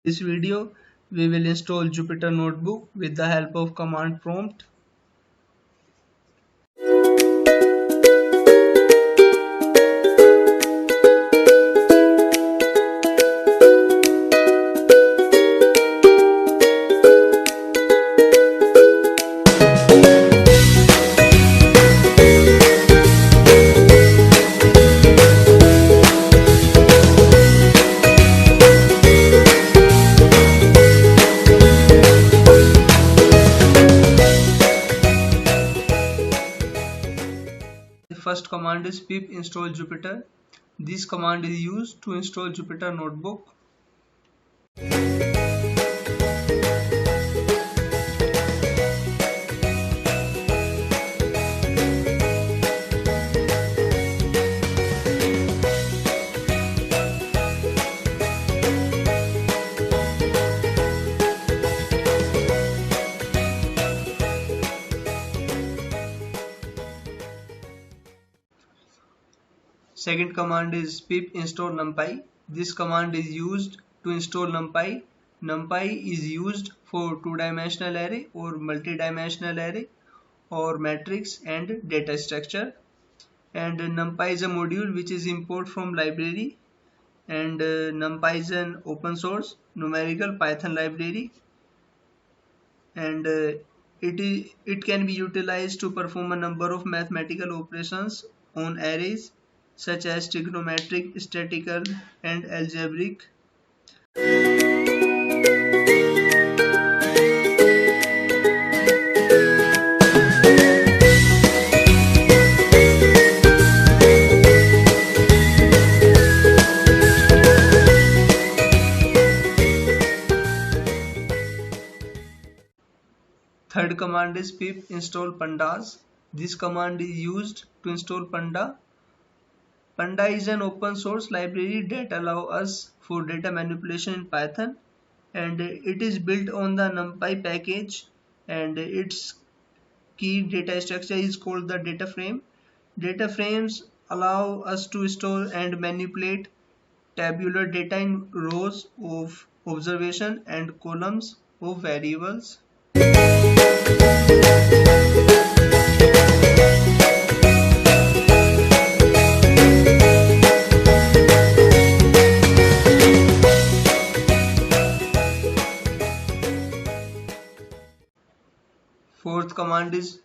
This video, we will install Jupyter Notebook with the help of command prompt. The first command is pip install Jupyter. This command is used to install Jupyter Notebook. Second command is pip install NumPy. This command is used to install NumPy. NumPy is used for two-dimensional array or multi-dimensional array or matrix and data structure. And NumPy is a module which is import from library, and NumPy is an open source numerical Python library, and it can be utilized to perform a number of mathematical operations on arrays such as trigonometric, statistical, and algebraic. Third command is pip install Pandas. This command is used to install Panda. Panda is an open source library that allows us for data manipulation in Python, and it is built on the NumPy package, and its key data structure is called the data frame. Data frames allow us to store and manipulate tabular data in rows of observation and columns of variables. Fourth command is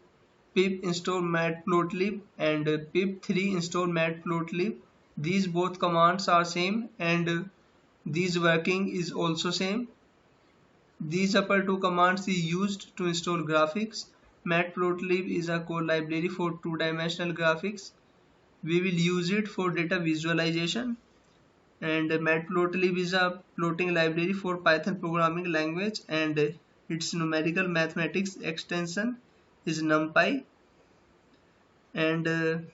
pip install Matplotlib and pip3 install Matplotlib. These both commands are same, and these working is also same. These upper two commands is used to install graphics. Matplotlib is a core library for two-dimensional graphics. We will use it for data visualization. And Matplotlib is a plotting library for Python programming language, and its numerical mathematics extension is NumPy. And